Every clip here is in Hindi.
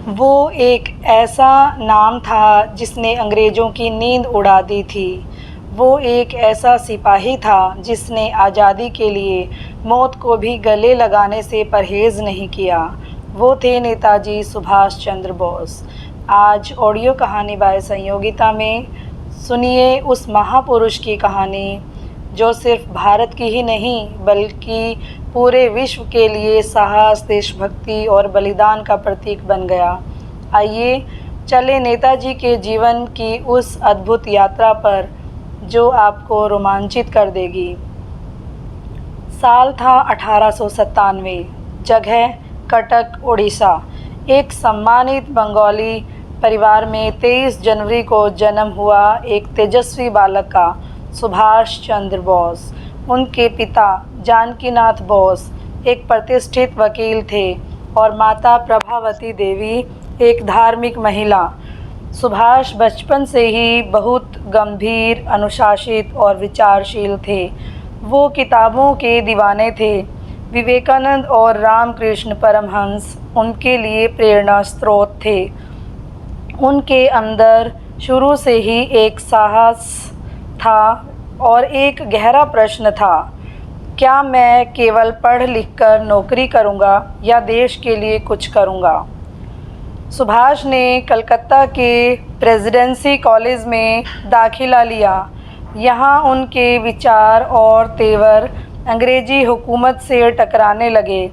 वो एक ऐसा नाम था जिसने अंग्रेज़ों की नींद उड़ा दी थी। वो एक ऐसा सिपाही था जिसने आज़ादी के लिए मौत को भी गले लगाने से परहेज़ नहीं किया। वो थे नेताजी सुभाष चंद्र बोस। आज ऑडियो कहानी बाय संयोगिता में सुनिए उस महापुरुष की कहानी जो सिर्फ भारत की ही नहीं बल्कि पूरे विश्व के लिए साहस, देशभक्ति और बलिदान का प्रतीक बन गया। आइए चले नेताजी के जीवन की उस अद्भुत यात्रा पर जो आपको रोमांचित कर देगी। साल था 1897, जगह कटक, उड़ीसा। एक सम्मानित बंगाली परिवार में 23 जनवरी को जन्म हुआ एक तेजस्वी बालक का, सुभाष चंद्र बोस। उनके पिता जानकीनाथ बोस एक प्रतिष्ठित वकील थे और माता प्रभावती देवी एक धार्मिक महिला। सुभाष बचपन से ही बहुत गंभीर, अनुशासित और विचारशील थे। वो किताबों के दीवाने थे। विवेकानंद और रामकृष्ण परमहंस उनके लिए प्रेरणा स्रोत थे। उनके अंदर शुरू से ही एक साहस था और एक गहरा प्रश्न था, क्या मैं केवल पढ़ लिख कर नौकरी करूंगा या देश के लिए कुछ करूंगा। सुभाष ने कलकत्ता के प्रेसिडेंसी कॉलेज में दाखिला लिया। यहाँ उनके विचार और तेवर अंग्रेजी हुकूमत से टकराने लगे।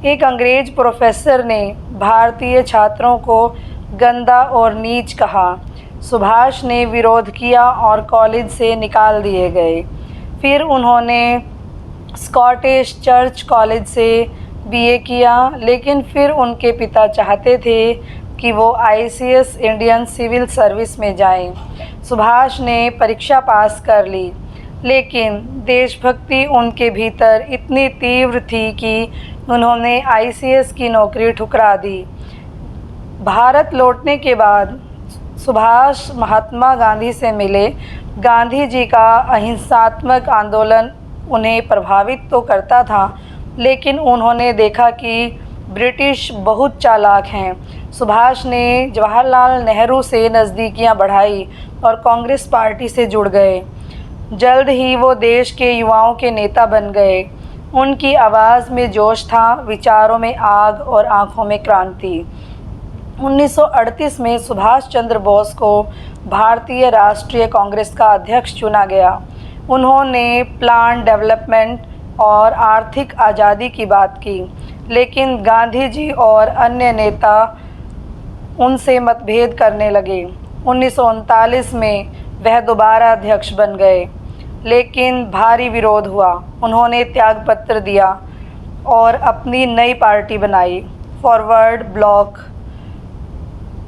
एक अंग्रेज प्रोफेसर ने भारतीय छात्रों को गंदा और नीच कहा। सुभाष ने विरोध किया और कॉलेज से निकाल दिए गए। फिर उन्होंने स्कॉटिश चर्च कॉलेज से बीए किया, लेकिन फिर उनके पिता चाहते थे कि वो आईसीएस इंडियन सिविल सर्विस में जाएं। सुभाष ने परीक्षा पास कर ली, लेकिन देशभक्ति उनके भीतर इतनी तीव्र थी कि उन्होंने आईसीएस की नौकरी ठुकरा दी। भारत लौटने के बाद सुभाष महात्मा गांधी से मिले। गांधी जी का अहिंसात्मक आंदोलन उन्हें प्रभावित तो करता था, लेकिन उन्होंने देखा कि ब्रिटिश बहुत चालाक हैं। सुभाष ने जवाहरलाल नेहरू से नज़दीकियां बढ़ाई और कांग्रेस पार्टी से जुड़ गए। जल्द ही वो देश के युवाओं के नेता बन गए। उनकी आवाज़ में जोश था, विचारों में आग और आँखों में क्रांति। 1938 में सुभाष चंद्र बोस को भारतीय राष्ट्रीय कांग्रेस का अध्यक्ष चुना गया। उन्होंने प्लान डेवलपमेंट और आर्थिक आज़ादी की बात की, लेकिन गांधी जी और अन्य नेता उनसे मतभेद करने लगे। 1939 में वह दोबारा अध्यक्ष बन गए, लेकिन भारी विरोध हुआ। उन्होंने त्यागपत्र दिया और अपनी नई पार्टी बनाई, फॉरवर्ड ब्लॉक।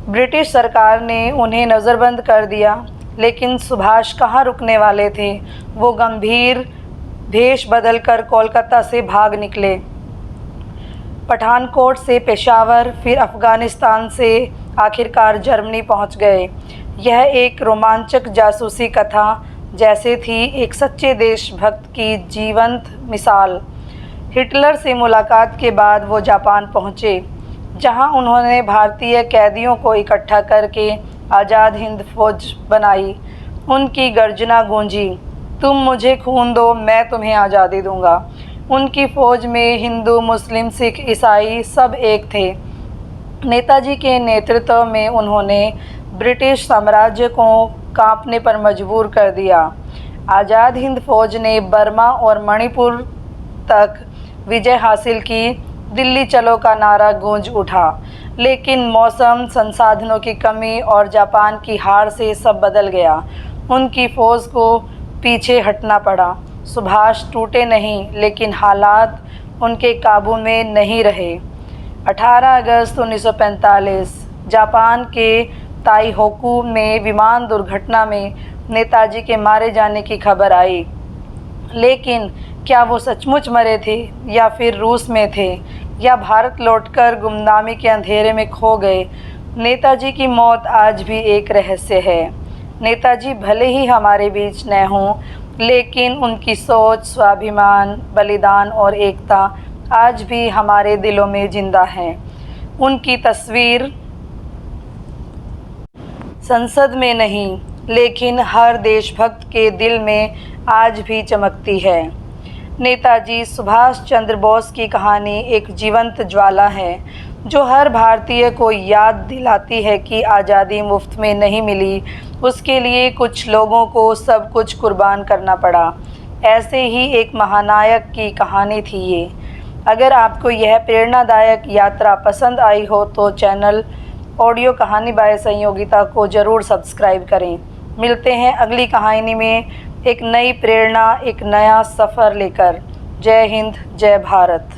ब्रिटिश सरकार ने उन्हें नज़रबंद कर दिया, लेकिन सुभाष कहाँ रुकने वाले थे। वो गंभीर भेष बदलकर कोलकाता से भाग निकले। पठानकोट से पेशावर, फिर अफ़गानिस्तान से आखिरकार जर्मनी पहुंच गए। यह एक रोमांचक जासूसी कथा जैसे थी, एक सच्चे देशभक्त की जीवंत मिसाल। हिटलर से मुलाकात के बाद वो जापान पहुँचे, जहां उन्होंने भारतीय कैदियों को इकट्ठा करके आज़ाद हिंद फौज बनाई। उनकी गर्जना गूंजी, तुम मुझे खून दो, मैं तुम्हें आज़ादी दूंगा। उनकी फ़ौज में हिंदू, मुस्लिम, सिख, ईसाई सब एक थे। नेताजी के नेतृत्व में उन्होंने ब्रिटिश साम्राज्य को कांपने पर मजबूर कर दिया। आज़ाद हिंद फौज ने बर्मा और मणिपुर तक विजय हासिल की। दिल्ली चलो का नारा गूंज उठा, लेकिन मौसम, संसाधनों की कमी और जापान की हार से सब बदल गया। उनकी फ़ौज को पीछे हटना पड़ा। सुभाष टूटे नहीं, लेकिन हालात उनके काबू में नहीं रहे। 18 अगस्त 1945 जापान के ताइहोकू में विमान दुर्घटना में नेताजी के मारे जाने की खबर आई, लेकिन क्या वो सचमुच मरे थे या फिर रूस में थे या भारत लौटकर गुमनामी के अंधेरे में खो गए। नेताजी की मौत आज भी एक रहस्य है। नेताजी भले ही हमारे बीच न हों, लेकिन उनकी सोच, स्वाभिमान, बलिदान और एकता आज भी हमारे दिलों में जिंदा है। उनकी तस्वीर संसद में नहीं लेकिन हर देशभक्त के दिल में आज भी चमकती है। नेताजी सुभाष चंद्र बोस की कहानी एक जीवंत ज्वाला है जो हर भारतीय को याद दिलाती है कि आज़ादी मुफ्त में नहीं मिली, उसके लिए कुछ लोगों को सब कुछ कुर्बान करना पड़ा। ऐसे ही एक महानायक की कहानी थी ये। अगर आपको यह प्रेरणादायक यात्रा पसंद आई हो तो चैनल ऑडियो कहानी बाय संयोगिता को ज़रूर सब्सक्राइब करें। मिलते हैं अगली कहानी में एक नई प्रेरणा, एक नया सफ़र लेकर। जय हिंद, जय भारत।